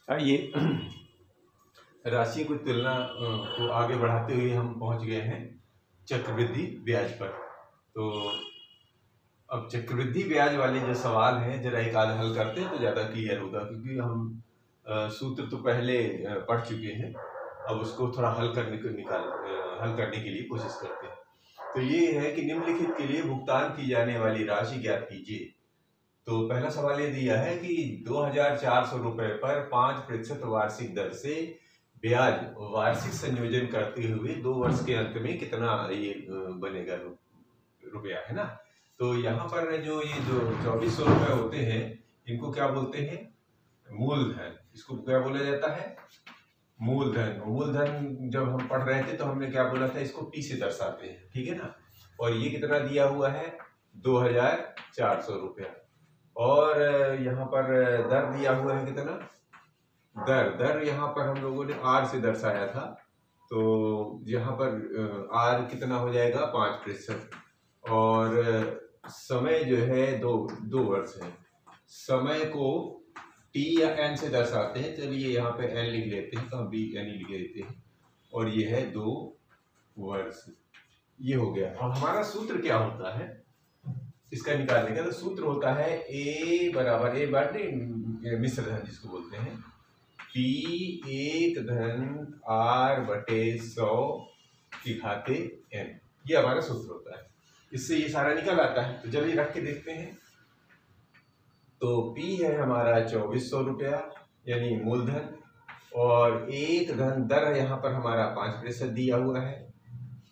ये राशि की तुलना को आगे बढ़ाते हुए हम पहुंच गए हैं चक्रवृद्धि ब्याज पर। तो अब चक्रवृद्धि ब्याज वाले जो सवाल हैं जरा एक आध हल करते हैं तो ज़्यादा क्लियर होगा, क्योंकि हम सूत्र तो पहले पढ़ चुके हैं। अब उसको थोड़ा हल करने के लिए कोशिश करते हैं। तो ये है कि निम्नलिखित के लिए भुगतान की जाने वाली राशि ज्ञात कीजिए। तो पहला सवाल ये दिया है कि 2,400 रुपए पर 5% वार्षिक दर से ब्याज वार्षिक संयोजन करते हुए 2 वर्ष के अंत में कितना ये बनेगा रुपया, है ना। तो यहाँ पर जो ये जो 2400 रुपए होते हैं, इनको क्या बोलते हैं? मूलधन। इसको क्या बोला जाता है? मूलधन। मूलधन जब हम पढ़ रहे थे तो हमने क्या बोला था? इसको पी से दर्शाते हैं, ठीक है ना। और ये कितना दिया हुआ है? 2,400 रुपया। और यहाँ पर दर दिया हुआ है कितना? दर यहाँ पर हम लोगों ने आर से दर्शाया था। तो यहाँ पर आर कितना हो जाएगा? 5%। और समय जो है दो वर्ष है। समय को टी या एन से दर्शाते हैं। चलिए यहाँ पे एन लिख लेते हैं, तो हम बी एन लिख देते हैं। और ये है 2 वर्ष। ये हो गया। अब हमारा सूत्र क्या होता है इसका निकालने का? तो सूत्र होता है ए बराबर ए बाटे मिश्र धन जिसको बोलते हैं, पी 1 धन आर बटे 100 की घाते एन। ये हमारा सूत्र होता है। इससे ये सारा निकल आता है। तो जब ये रख के देखते हैं तो पी है हमारा 2400 रुपया यानी मूलधन, और 1 धन दर यहाँ पर हमारा 5% दिया हुआ है,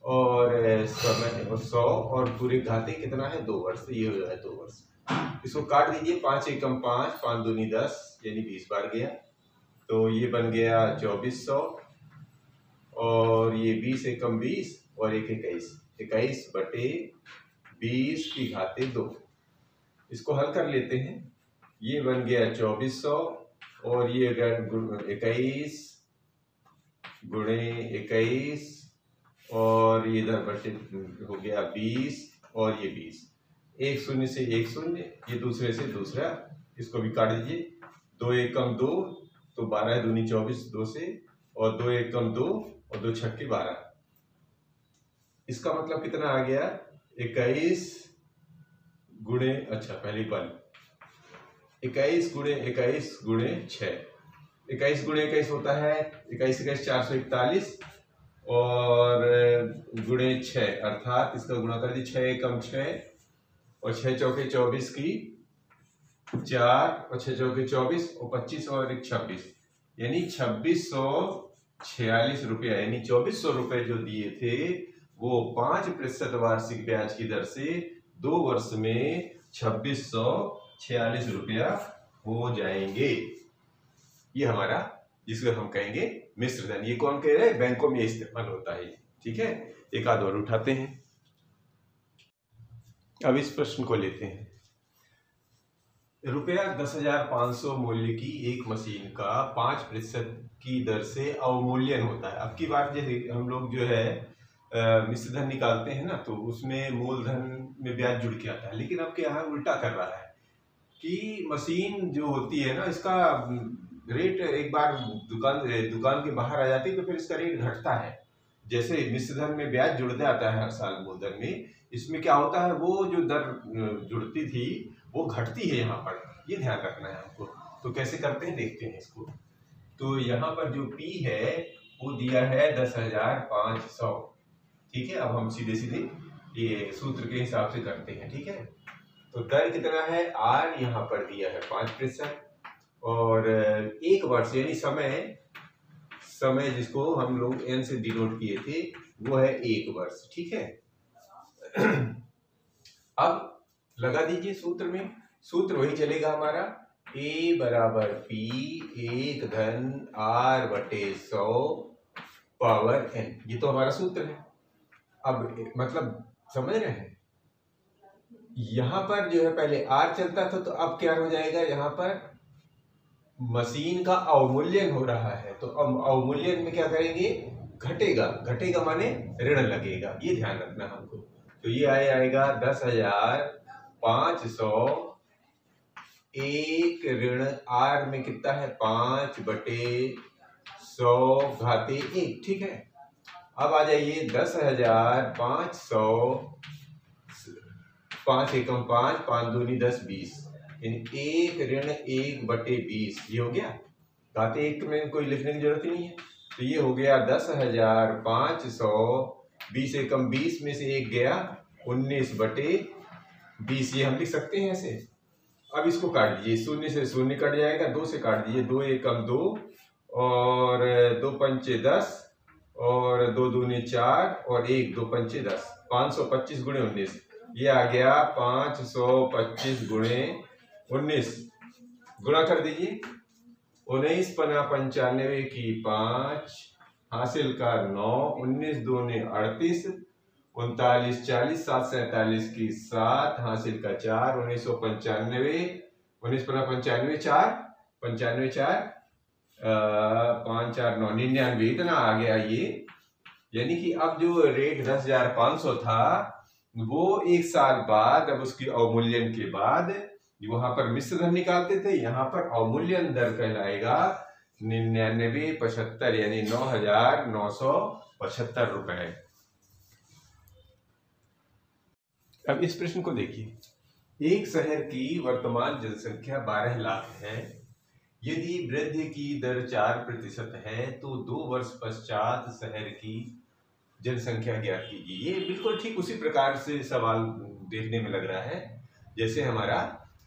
और समय 100 और पूरे घाते कितना है? 2 वर्ष। ये हो है 2 वर्ष। इसको काट दीजिए। 5 एकम 5, 5 दूनी 10 यानी 20 बार गया। तो ये बन गया 2400, और ये 20 एकम 20 और 1 21, 21 बटे 20 की घाते 2। इसको हल कर लेते हैं। ये बन गया 2400, और ये 21 गुणे 21, और ये इधर बटे हो गया 20, और ये 20। एक शून्य से एक शून्य, ये दूसरे से दूसरा। इसको भी काट दीजिए। 2 एकम 2, तो 12 दूनी 24 2 से, और 2 एकम 2 और 2 छक्के 12। इसका मतलब कितना आ गया? 21 गुणे, अच्छा पहली बार 21 गुणे 21 गुणे 6। 21 गुणे 21 होता है 21 21 441, और गुणे 6 अर्थात इसका गुणा कर दीजिए। 6 एकम 6, और 6 चौके 24 की 4, और 6 चौके 24, और 25 और 1 26, यानी 2646 रुपया। यानी 2400 रुपए जो दिए थे वो 5% वार्षिक ब्याज की दर से 2 वर्ष में 2646 रुपया हो जाएंगे। ये हमारा जिसको हम कहेंगे मिश्र धन। ये कौन कह रहे हैं? बैंकों में इस्तेमाल होता है, ठीक है। एक आध और उठाते हैं। अब इस प्रश्न को लेते हैं। रुपया 10,500 मूल्य की एक मशीन का 5% की दर से अवमूल्यन होता है। अब की बार जैसे हम लोग जो है मिश्र धन निकालते हैं ना, तो उसमें मूलधन में ब्याज जुड़ के आता है। लेकिन अब क्या है, उल्टा कर रहा है कि मशीन जो होती है ना, इसका रेट एक बार दुकान के बाहर आ जाती है तो फिर इसका रेट घटता है। जैसे मिश्र धन में ब्याज जुड़ जाता है हर साल मूलधन में, इसमें क्या होता है, वो जो दर जुड़ती थी वो घटती है यहाँ पर। ये ध्यान रखना है हमको। तो कैसे करते हैं देखते हैं इसको। तो यहाँ पर जो P है वो दिया है 10,500, ठीक है। अब हम सीधे सीधे ये सूत्र के हिसाब से करते हैं, ठीक है। तो दर कितना है? R यहाँ पर दिया है 5%, और 1 वर्ष यानी समय जिसको हम लोग N से डिनोट किए थे वो है 1 वर्ष, ठीक है। अब लगा दीजिए सूत्र में। सूत्र वही चलेगा हमारा, A बराबर P 1 धन R बटे 100 पावर N। ये तो हमारा सूत्र है। अब मतलब समझ रहे हैं, यहां पर जो है पहले R चलता था, तो अब क्या हो जाएगा? यहाँ पर मशीन का अवमूल्यन हो रहा है, तो अवमूल्यन में क्या करेंगे? घटेगा माने ऋण लगेगा। ये ध्यान रखना हमको। तो ये आएगा 10,500 एक ऋण आर में कितना है 5/100 ठीक है। अब आ जाइए 10,500, 5 एकम 5, 5 दूनी 10, 20, यानी एक ऋण 1/20 ये हो गया। घाते एक में कोई लिखने की जरूरत ही नहीं है, तो ये हो गया 10,500, 20 एकम 20 में से एक गया 19/20, ये हम लिख सकते हैं ऐसे। अब इसको काट दीजिए, 0 से 0 कट जाएगा, 2 से काट दीजिए, 2 एकम 2 और 2 पंचे 10 और 2 दूनी 4 और 1 2 पंचे 10, 525 गुणे 19, ये आ गया 525 गुणे 19। गुणा कर दीजिए, 19 पना 95 की 5, हासिल का 9, 19 दूनी 38, 39 40, 7 47 की 7, हासिल का 4, 1995, 19 पना 95 4, 95 4 5 4 9 99, इतना आ गया ये। यानी कि अब जो रेट 10,500 था वो एक साल बाद, अब उसकी अवमूल्यन के बाद वहां पर मिश्र धन निकालते थे, यहाँ पर अवमूल्यन दर कहलाएगा 99.75, यानी 9,975 रुपए। अब इस प्रश्न को देखिए, एक शहर की वर्तमान जनसंख्या 12 लाख है। यदि वृद्धि की दर 4% है तो 2 वर्ष पश्चात शहर की जनसंख्या ज्ञात कीजिए। ये बिल्कुल ठीक उसी प्रकार से सवाल देखने में लग रहा है जैसे हमारा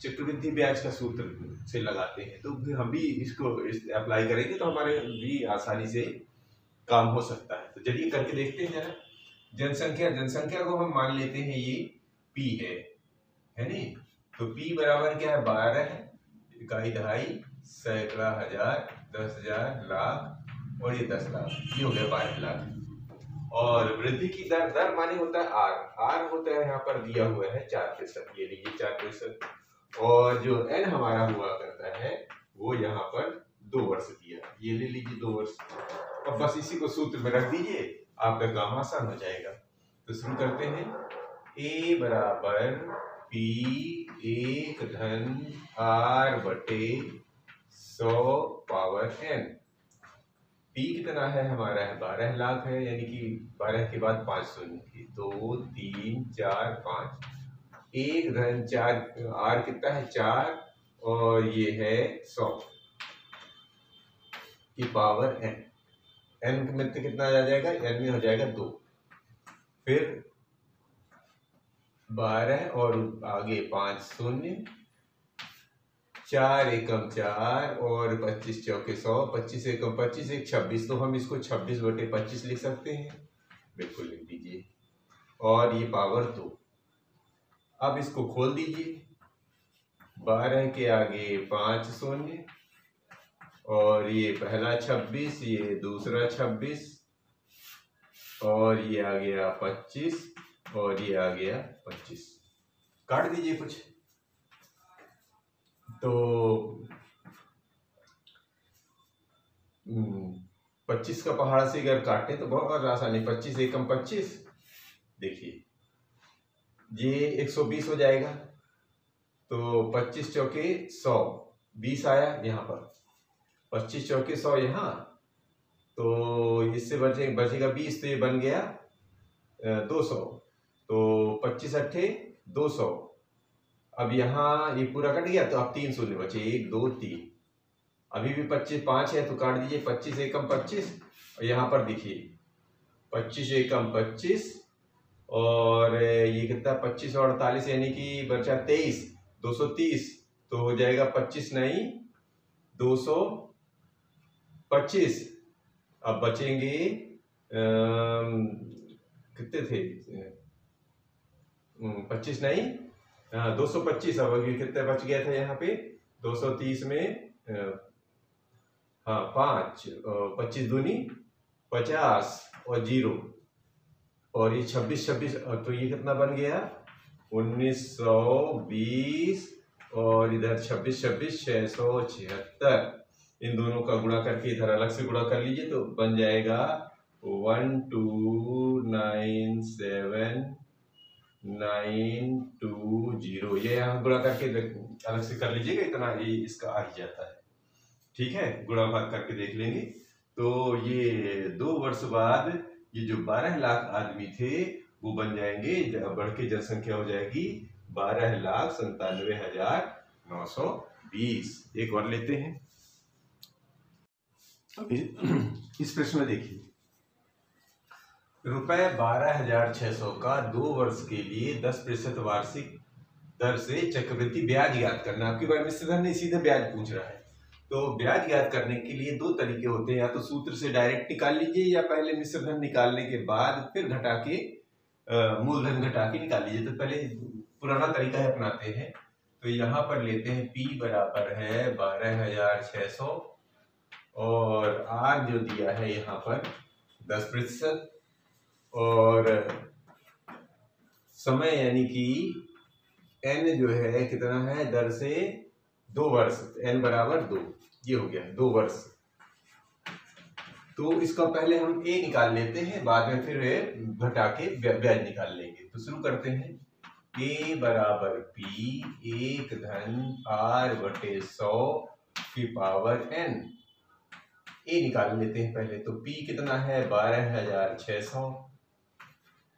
चक्रवृद्धि ब्याज का सूत्र से लगाते हैं, तो हम भी इसको अप्लाई करेंगे तो हमारे भी आसानी से काम हो सकता है। तो चलिए करके देखते हैं जरा। जनसंख्या को हम मान लेते हैं ये P है नहीं, तो P बराबर क्या है 12, इकाई दहाई, सैकड़ा, हजार, 10,000, लाख और ये 10 लाख, ये हो गया 12 लाख। और वृद्धि की दर माने होता है आर होता है यहाँ पर दिया हुआ है 4%, ये लीजिए 4%, और जो n हमारा हुआ करता है वो यहाँ पर 2 वर्ष दिया, ये ले लीजिए 2 वर्ष। अब बस इसी को सूत्र में रख दीजिए, आपका काम आसान हो जाएगा। तो शुरू करते हैं। A बराबर P 1 धन R/100 पावर n। P कितना है हमारा है 12 लाख है, यानी कि 12 के बाद 5 शून्य, 2 3 4 5, 1 धन 4, R कितना है 4 और ये है 100 की पावर n। n में कितना आ जाएगा, n में हो जाएगा 2, फिर 12 और आगे 5 शून्य, 4 एकम 4 और 25 चौके 100, 25 एकम 25, 1 26, तो हम इसको 26/25 लिख सकते हैं, बिल्कुल लिख दीजिए, और ये पावर 2। अब इसको खोल दीजिए, 12 के आगे 5 शून्य और ये पहला 26, ये दूसरा 26 और ये आ गया 25 और ये आ गया 25, काट दीजिए कुछ। तो 25 का पहाड़ से अगर काटे तो बहुत आसानी, 25 एकम 25, देखिए ये 120 हो जाएगा, तो 25 चौके 100, 20 आया यहाँ पर, 25 चौके 100 यहाँ, तो इससे बचेगा 20, तो ये बन गया 200, तो 25 अट्ठे 200। अब यहाँ ये पूरा कट गया तो अब 3 शून्य बचे, 1 2 3, अभी भी 25 5 है तो काट दीजिए, 25 एकम 25 और यहाँ पर देखिए 25 एकम 25 और ये कितना 25 और 48, यानी कि बचा 23, 230, तो हो जाएगा 25 नहीं 225। अब बचेंगे कितने थे, 25 नहीं 225। अब अभी कितना बच गया था यहाँ पे, 230 में हाँ 5, 25 दूनी 50 और 0 और ये 26 26, तो ये कितना बन गया 1920 और इधर 26 26 676। इन दोनों का गुणा करके इधर अलग से गुणा कर लीजिए तो बन जाएगा 1297 920, ये यहाँ गुणा करके अलग से कर लीजिएगा, इतना ये इसका आ ही जाता है। ठीक है, गुणा भाग करके देख लेंगे। तो ये 2 वर्ष बाद ये जो 12 लाख आदमी थे वो बन जाएंगे, बढ़ के जनसंख्या हो जाएगी 12,97,920। एक और लेते हैं। अभी इस प्रश्न में देखिए, रुपए 12,600 का 2 वर्ष के लिए 10% वार्षिक दर से चक्रवृद्धि ब्याज ज्ञात करना। आपकी बार मिश्र धन नहीं, सीधे ब्याज पूछ रहा है। तो ब्याज ज्ञात करने के लिए 2 तरीके होते हैं, या तो सूत्र से डायरेक्ट निकाल लीजिए, या पहले मिश्र धन निकालने के बाद फिर घटा के मूलधन घटा के निकाल लीजिए। तो पहले पुराना तरीका है अपनाते हैं। तो यहाँ पर लेते हैं P बराबर है 12,600 और R जो दिया है यहाँ पर 10%, और समय यानी कि N जो है कितना है, दर से 2 वर्ष, N बराबर 2, ये हो गया 2 वर्ष। तो इसका पहले हम A निकाल लेते हैं, बाद में फिर घटा के ब्याज निकाल लेंगे। तो शुरू करते हैं। A बराबर P 1 धन R बटे 100 की पावर N। A निकाल लेते हैं पहले। तो P कितना है 12,600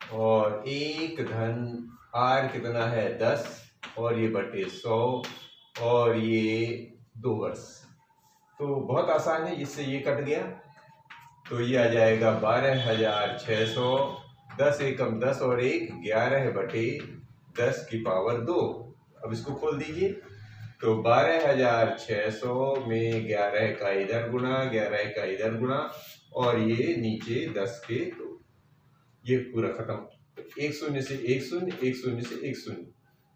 और 1 धन R कितना है 10 और ये बटे 100 और ये 2 वर्ष। तो बहुत आसान है, इससे ये कट गया तो ये आ जाएगा 12,600, 10 एकम 10 और 1 11 बटे 10 की पावर 2। अब इसको खोल दीजिए। तो 12,600 में 11 का इधर गुणा, 11 का इधर गुणा और ये नीचे 10 के 2, ये पूरा खत्म। तो 1 शून्य से 1 शून्य, 1 शून्य से 1 शून्य,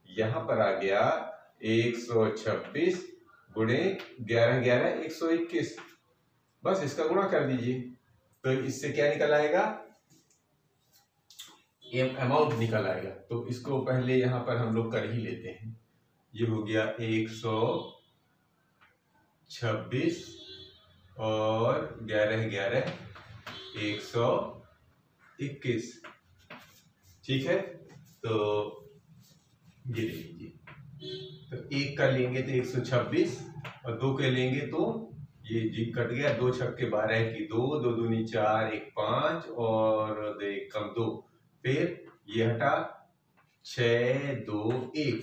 यहाँ पर आ गया 126 गुणे 11 11 121। बस इसका गुणा कर दीजिए। तो इससे क्या निकल आएगा, अमाउंट निकल आएगा। तो इसको पहले यहाँ पर हम लोग कर ही लेते हैं। ये हो गया 126 और 11 11 121। ठीक है, तो ये ले लीजिए। तो 1 का लेंगे तो 126 और 2 के लेंगे तो ये जी कट गया, 2 छक्के 12 की 2, 2 दूनी 4, 1 5 और 2 कम 2, फिर ये हटा 6 2 1,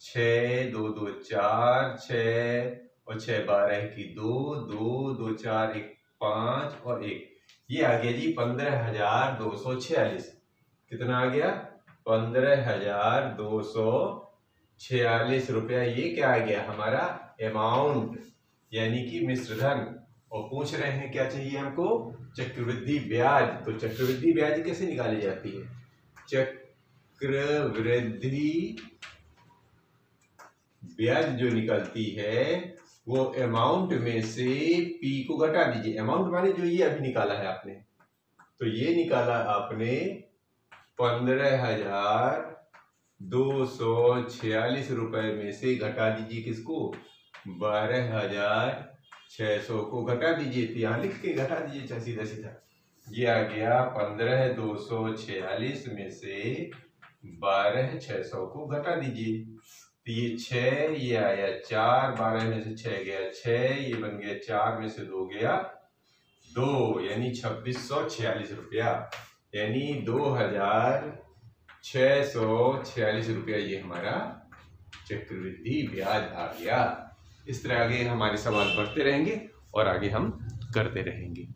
6 2 2 4, 6 और 6 12 की 2, 2 2 4 1 5 और 1, ये आ गया जी 15,246। कितना आ गया 15,246 रुपया। ये क्या आ गया हमारा अमाउंट, यानी कि मिश्र धन। और पूछ रहे हैं क्या चाहिए हमको, चक्रवृद्धि ब्याज। तो चक्रवृद्धि ब्याज कैसे निकाली जाती है, चक्रवृद्धि ब्याज जो निकलती है वो अमाउंट में से P को घटा दीजिए। अमाउंट माने जो ये अभी निकाला है आपने, तो ये निकाला आपने 15,246 रुपए में से घटा दीजिए किसको, 12,600 को घटा दीजिए। तो यहाँ लिख के घटा दीजिए सीधा सीधा। ये आ गया 15,246 में से 12,600 को घटा दीजिए। तो ये 6, ये आया 4, 12 में से 6 गया 6, ये बन गया 4 में से 2 गया 2, यानी 2646 रुपया, यानी 2,646 रुपया ये हमारा चक्रवृद्धि ब्याज आ गया। इस तरह आगे हमारे सवाल बढ़ते रहेंगे और आगे हम करते रहेंगे।